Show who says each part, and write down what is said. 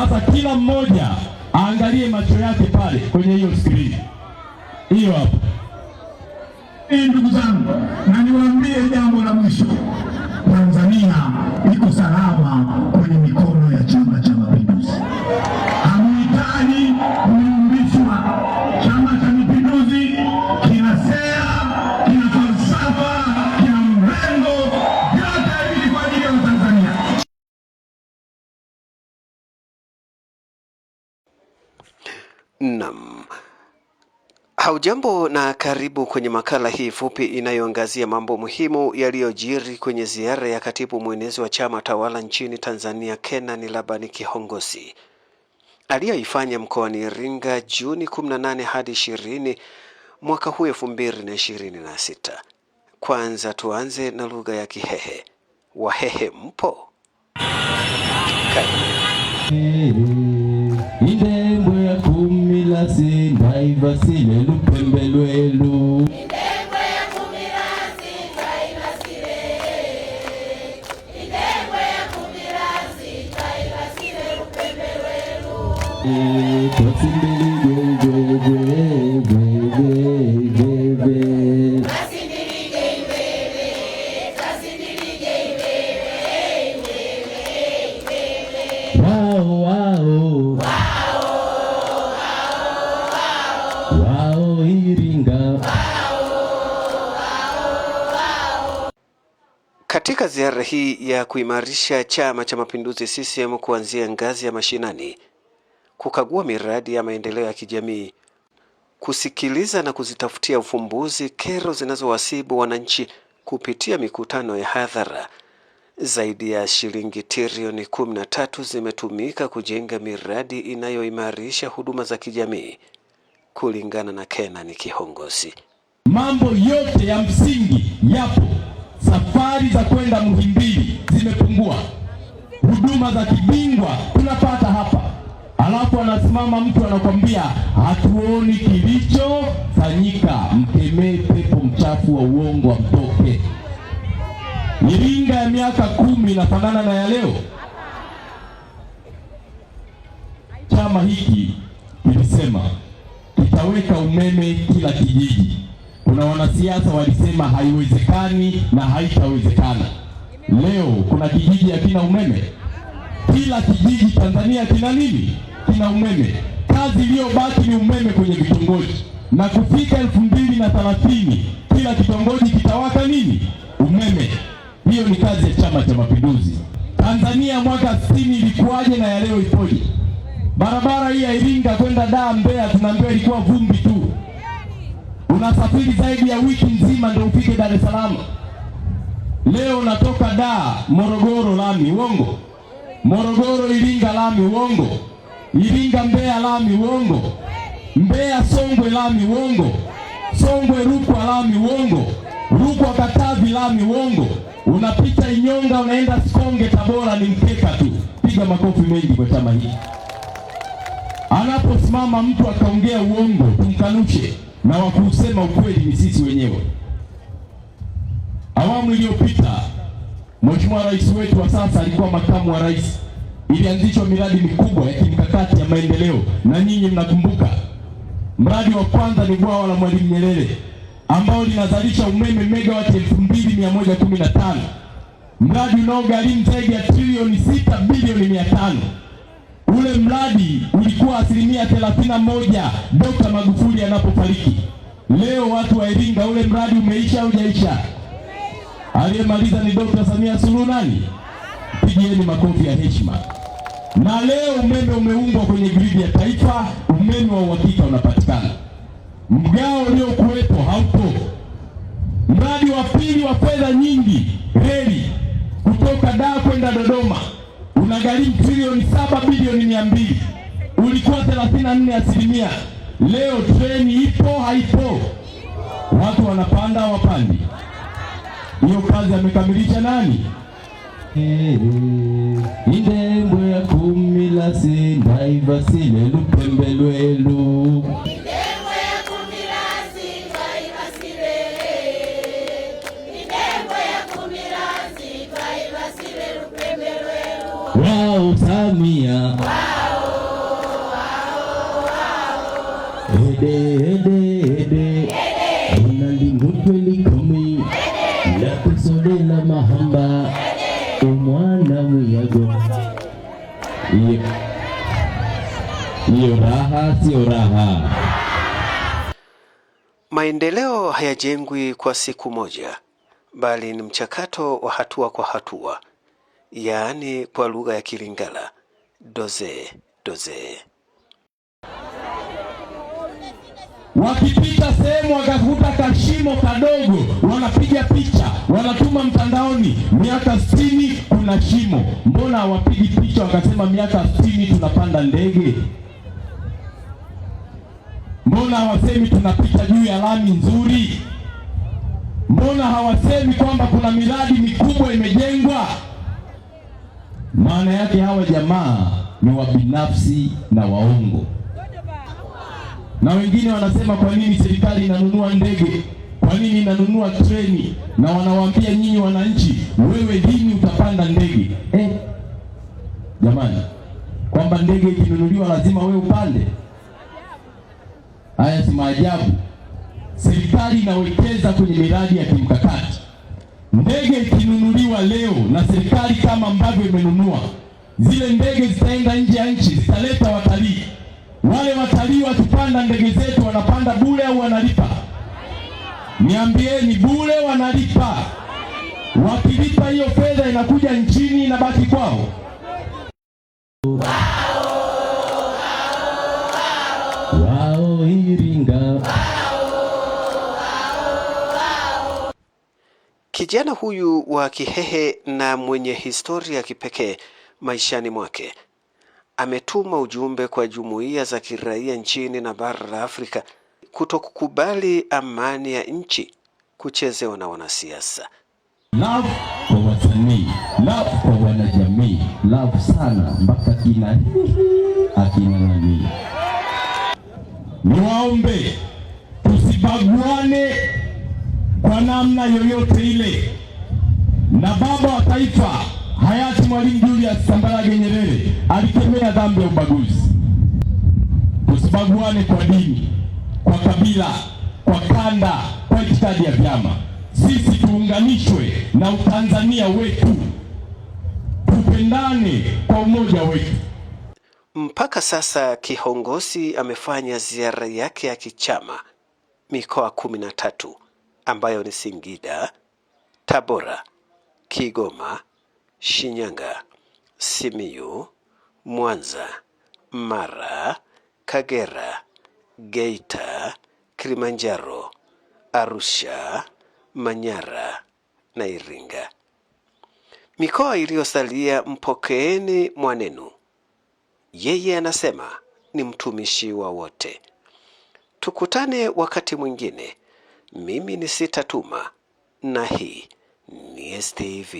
Speaker 1: Sasa kila mmoja aangalie macho yake pale kwenye hiyo screen. Hiyo hapo.
Speaker 2: Ndugu zangu, na niwaambie jambo la mwisho. Tanzania iko salama kwenye mikono ya Chama cha Mapinduzi. Hamhitaji kuyumbishwa. Chama cha Mapinduzi kina sera, kina falsafa, kina mrengo, yote hivi kwa ajili ya Tanzania.
Speaker 3: Naam. Haujambo na karibu kwenye makala hii fupi inayoangazia mambo muhimu yaliyojiri kwenye ziara ya katibu mwenezi wa chama tawala nchini Tanzania Kenan Labani Kihongosi aliyoifanya mkoani Iringa Juni 18 hadi 20 mwaka huu 2026. Kwanza tuanze na lugha ya Kihehe. Wahehe mpo?
Speaker 1: Indembo ya kumila sindaiva sile lupembe lwelu.
Speaker 4: Indembo ya kumila sindaiva sile. Indembo ya kumila sindaiva sile lupembe lwelu.
Speaker 1: Twasimbili gwe gwe gwe gwe gwe gwe.
Speaker 4: Twasimbili gwe gwe gwe. Twasimbili gwe gwe gwe gwe.
Speaker 1: Wow wow. Wow Iringa.
Speaker 3: Katika ziara hii ya kuimarisha Chama cha Mapinduzi CCM kuanzia ngazi ya mashinani, kukagua miradi ya maendeleo ya kijamii, kusikiliza na kuzitafutia ufumbuzi kero zinazowasibu wananchi kupitia mikutano ya hadhara, zaidi ya shilingi trilioni 13 zimetumika kujenga miradi inayoimarisha huduma za kijamii, kulingana na Kenan Kihongosi.
Speaker 1: Mambo yote ya msingi yapo. Safari za kwenda Muhimbili zimepungua. Huduma za kibingwa tunapata hapa. Alafu anasimama mtu anakwambia hatuoni kilichofanyika. Mkemee pepo mchafu wa uongo amtoke. Iringa ya miaka 10 inafanana na ya leo? Chama hiki kilisema kitaweka umeme kila kijiji. Kuna wanasiasa walisema haiwezekani na haitawezekana. Leo kuna kijiji hakina umeme? Kila kijiji Tanzania kina nini? Kina umeme. Kazi iliyobaki ni umeme kwenye vitongoji, na kufika 2030 kila kitongoji kitawaka nini? Umeme. Hiyo ni kazi ya Chama cha Mapinduzi. Tanzania mwaka 60 ilikuwaje na ya leo ipoje? Barabara hii ya Iringa kwenda Dar Mbeya tunaambiwa ilikuwa vumbi tu. Unasafiri zaidi ya wiki nzima ndio ufike Dar es Salaam. Leo unatoka Dar Morogoro lami, uongo? Morogoro Iringa lami, uongo? Iringa Mbeya lami, uongo? Mbeya Songwe lami, uongo? Songwe Rukwa lami, uongo? Rukwa Katavi lami, uongo? Unapita Inyonga unaenda Sikonge Tabora ni mkeka tu. Piga makofi mengi kwa chama hiki. Anaposimama mtu akaongea uongo tumkanushe, na wakusema ukweli ni sisi wenyewe. Awamu iliyopita Mheshimiwa Rais wetu wa sasa alikuwa makamu wa rais. Ilianzishwa miradi mikubwa ya kimkakati ya maendeleo, na nyinyi mnakumbuka. Mradi wa kwanza ni bwawa la Mwalimu Nyerere ambao linazalisha umeme megawati 2115. Mradi unaogharimu zaidi ya trilioni 6 bilioni 500. Ule mradi ulikuwa 31% Dr. Magufuli anapofariki. Leo watu wa Iringa, ule mradi umeisha au hujaisha? Aliyemaliza ni Dr. Samia Suluhu nani? Pigieni makofi ya heshima. Na leo umeme umeungwa kwenye gridi ya taifa, umeme wa uhakika unapatikana. Mgao uliokuwepo haupo. Mradi wa pili wa fedha nyingi, reli kutoka Dar kwenda Dodoma, unagharimu trilioni 7 bilioni 200. Ulikuwa 34%. Leo treni ipo haipo? Watu wanapanda wapandi. Hiyo kazi amekamilisha nani? Indembo ya kumila sindaiva sile lupembe lwelu.
Speaker 4: Indembo ya kumila sindaiva sile. Indembo ya kumila sindaiva sile lupembe lwelu.
Speaker 1: Wow Samia.
Speaker 4: Wow.
Speaker 1: kidogo. Hiyo raha sio raha.
Speaker 3: Maendeleo hayajengwi kwa siku moja, bali ni mchakato wa hatua kwa hatua, yaani kwa lugha ya Kilingala, doze doze.
Speaker 1: Wakipita sehemu wakakuta kashimo kadogo, wanapiga picha, wanatuma mtandaoni, miaka 60 kuna shimo. Mbona hawapigi picha wakasema miaka 60 tunapanda ndege? Mbona hawasemi tunapita juu ya lami nzuri? Mbona hawasemi kwamba kuna miradi mikubwa imejengwa? Maana yake hawa jamaa ni wabinafsi na waongo. Na wengine wanasema kwa nini serikali inanunua ndege? Kwa nini inanunua treni? Na wanawaambia nyinyi wananchi, wewe lini utapanda ndege? Jamani, kwamba ndege ikinunuliwa lazima wewe upande? Haya si maajabu. Serikali inawekeza kwenye miradi ya kimkakati. Ndege ikinunuliwa leo na serikali kama ambavyo imenunua, zile ndege zitaenda nje ya nchi, zitaleta watalii. Wale watalii wakipanda ndege zetu wanapanda bure au wanalipa? Niambieni, bure wanalipa? Wakilipa hiyo fedha inakuja nchini, inabaki kwao. Wao Iringa.
Speaker 3: Kijana huyu wa Kihehe na mwenye historia ya kipekee maishani mwake ametuma ujumbe kwa jumuiya za kiraia nchini na bara la Afrika kutokukubali amani ya nchi kuchezewa na wanasiasa.
Speaker 1: Love kwa wasanii, love kwa wanajamii, love sana mpaka akina nani. Niwaombe tusibaguane kwa namna yoyote ile. Na baba wa taifa hayati Mwalimu Julius Kambarage Nyerere alikemea dhambi ya ubaguzi. Tusibaguane kwa dini, kwa kabila, kwa kanda, kwa itikadi ya vyama. Sisi tuunganishwe na Utanzania wetu, tupendane kwa umoja wetu.
Speaker 3: Mpaka sasa Kihongosi amefanya ziara yake ya kichama mikoa 13 ambayo ni Singida, Tabora, Kigoma, Shinyanga, Simiyu, Mwanza, Mara, Kagera, Geita, Kilimanjaro, Arusha, Manyara na Iringa. Mikoa iliyosalia mpokeeni mwanenu. Yeye anasema ni mtumishi wa wote. Tukutane wakati mwingine. Mimi ni Sitatuma na hii ni STV.